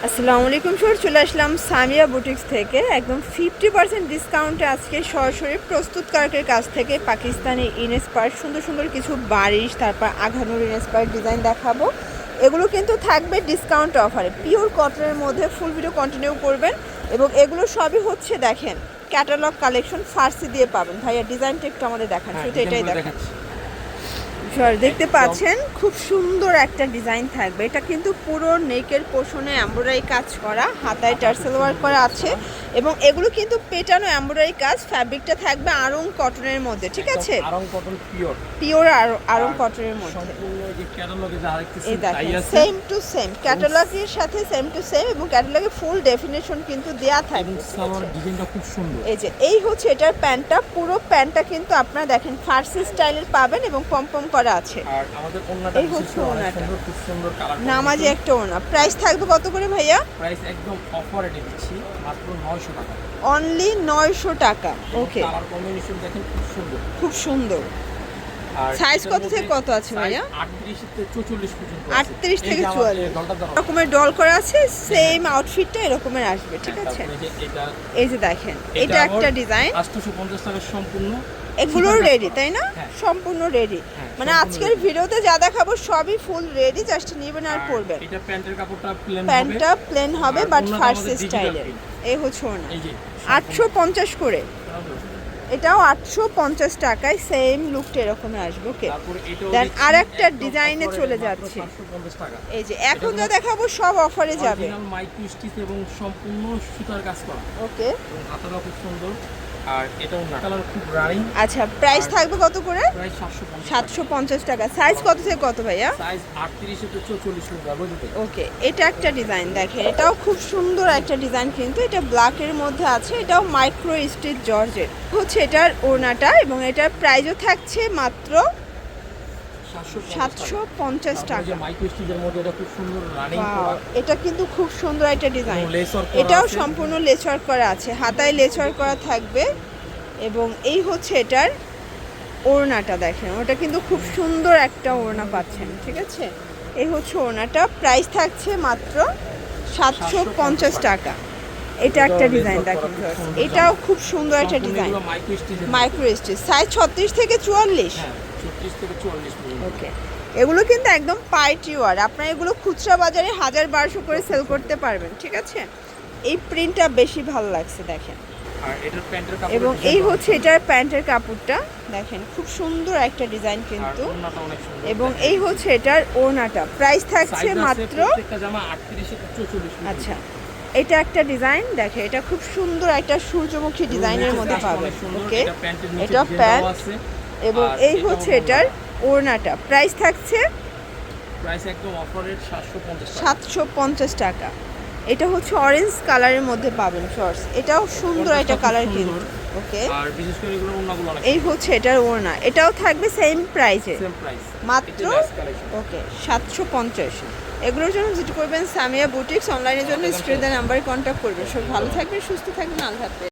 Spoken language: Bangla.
আসসালামু আলাইকুম স্যার, চলে আসলাম সামিয়া বুটিক্স থেকে একদম 50% ডিসকাউন্টে আজকে সরাসরি প্রস্তুতকারকের কাছ থেকে পাকিস্তানি ইনস্পায়ার্ড সুন্দর সুন্দর কিছু বারিশ, তারপর আঘানুর ইনস্পায়ার্ড ডিজাইন দেখাবো। এগুলো কিন্তু থাকবে ডিসকাউন্ট অফারে, পিওর কটনের মধ্যে। ফুল ভিডিও কন্টিনিউ করবেন এবং এগুলো সবই হচ্ছে দেখেন ক্যাটালগ কালেকশন, ফার্সি দিয়ে পাবেন। ভাইয়া ডিজাইনটা একটু আমাদের দেখান, শুধু এটাই দেখান। দেখতে পাচ্ছেন খুব সুন্দর একটা ডিজাইন থাকবে। এটা কিন্তু পুরো নেকের পোর্শনে এমব্রয়ডারি কাজ করা, হাতায় টার্সেল ওয়ার্ক করা আছে এবং এগুলো কিন্তু পেটানো এমব্রয়ডারি কাজ। ফ্যাব্রিকটা থাকবে আড়ং কটনের মধ্যে, ঠিক আছে? আড়ং কটন পিওর, পিওর আড়ং কটনের মধ্যে। সম্পূর্ণ যে ক্যাটালগে যা দেখতেছেন এই তাই দেখেন আছে, সেম টু সেম ক্যাটালগের সাথে সেম টু সেম, এবং ক্যাটালগে ফুল ডেফিনেশন কিন্তু দেয়া থাকবে। সালোয়ার ডিজাইনটা খুব সুন্দর। এই যে এই হচ্ছে এটার প্যান্টটা, পুরো প্যান্টটা কিন্তু আপনারা দেখেন ফার্সি স্টাইলের পাবেন এবং পম করা আছে। আর আমাদের ওন্নাটা এই হচ্ছে ওন্নাটা, খুব সুন্দর কালার, নামাজি একটা ওন্না। প্রাইস থাকবে কত করে ভাইয়া? প্রাইস একদম অফারে দিচ্ছি মাত্র 900 টাকা, অনলি 900 টাকা। ওকে, কালার কম্বিনেশন দেখেন খুব সুন্দর, খুব সুন্দর। আর সাইজ কত থেকে কত আছে ভাইয়া? 38 থেকে 44 পর্যন্ত আছে। 38 থেকে 44 রকমের ডল করা আছে, সেম আউটফিটটা এরকমের আসবে, ঠিক আছে? এই যে দেখেন এটা একটা ডিজাইন 850 টাকা সম্পূর্ণ। এগুলো রেডি তাই না? হ্যাঁ। সম্পূর্ণ রেডি, মানে আজকের ভিডিওতে যা দেখাবো সবই ফুল রেডি, জাস্ট নেবেন আর পরবেন। এটা প্যান্টের কাপড়টা প্লেন হবে, প্যান্টটা প্লেন হবে বাট ফার্সি স্টাইলের। এই হচ্ছে ওনা, এই যে 850 করে। এটাও 850 টাকায় সেম লুকটা এরকমের আসবে। ওকে, দেন আর একটা ডিজাইনে চলে যাচ্ছে। এই যে এখন যা দেখাবো সব অফারে যাবে, অরিজিনাল মাইক্রো স্টিচ এবং সম্পূর্ণ সুতার কাজ করা। ওকে, এবং হাতাটা খুব সুন্দর, আর এটাও না কালার খুব রানিং। আচ্ছা প্রাইস থাকবে কত করে? প্রাইস 750 750 টাকা। সাইজ কত থেকে কত ভাইয়া? সাইজ 38 থেকে 44 পর্যন্ত। ওকে, এটা একটা ডিজাইন দেখেন, এটাও খুব সুন্দর একটা ডিজাইন, কিন্তু এটা ব্ল্যাকের মধ্যে আছে। এটাও মাইক্রো স্টিচ জর্জেট হচ্ছে এটার ওড়নাটা, এবং এটার প্রাইসও থাকছে মাত্র 750 টাকা। মাইক্রো স্টিচের মধ্যে এটা খুব সুন্দর রানিং Wow, করা। এটা কিন্তু খুব সুন্দর একটা ডিজাইন। লেসওয়ার্ক এটাও সম্পূর্ণ লেসওয়ার্ক করা আছে, হাতায় লেসওয়ার্ক করা থাকবে। এবং এই হচ্ছে এটার ওড়নাটা দেখেন, ওটা কিন্তু খুব সুন্দর একটা ওড়না পাচ্ছেন, ঠিক আছে? এই হচ্ছে ওড়নাটা, প্রাইস থাকছে মাত্র 750 টাকা। এটা একটা ডিজাইন দেখেন, এটাও খুব সুন্দর একটা ডিজাইন, মাইক্রো স্টিচ। সাইজ 36 থেকে 44। 36 থেকে 44 পর্যন্ত। ওকে, এগুলো কিন্তু একদম পার্টি ওয়ার, আপনারা এগুলো খুচরা বাজারে 1000-1200 করে সেল করতে পারবেন, ঠিক আছে? এই প্রিন্টটা বেশি ভালো লাগছে দেখেন। আর এটার প্যান্টের কাপড় এবং এই হচ্ছে এটার প্যান্টের কাপড়টা দেখেন, খুব সুন্দর একটা ডিজাইন কিন্তু। ওন্নাটা অনেক সুন্দর। এবং এই হচ্ছে এটার ওড়নাটা, প্রাইস থাকছে মাত্র, প্রত্যেকটা জামা 38 থেকে 44 পর্যন্ত। আচ্ছা এটা একটা ডিজাইন দেখে, এটা খুব সুন্দর একটা সূর্যমুখী ডিজাইনের মধ্যে পাবেন। ওকে, এটা প্যান্ট এবং এই হচ্ছে এটার ওড়নাটা, প্রাইস থাকছে প্রাইস একদম অফারের 750 টাকা। এটা হচ্ছে অরেঞ্জ কালারের মধ্যে পাবেন শর্টস, এটাও সুন্দর একটা কালার কিন্তু। ওকে, আর বিশেষ করে এগুলো ওন্নাগুলো অনেক এই হচ্ছে এটার ওড়না, এটাও থাকবে সেম প্রাইসে, সেম প্রাইস মাত্র ওকে 750। এগুলোর জন্য যেটা করবেন সামিয়া বুটিক্স, অনলাইনের জন্য স্ক্রিনে নাম্বারে কন্ট্যাক্ট করবেন। সব ভালো থাকবেন, সুস্থ থাকবেন, আল্লাহ হাফেজ।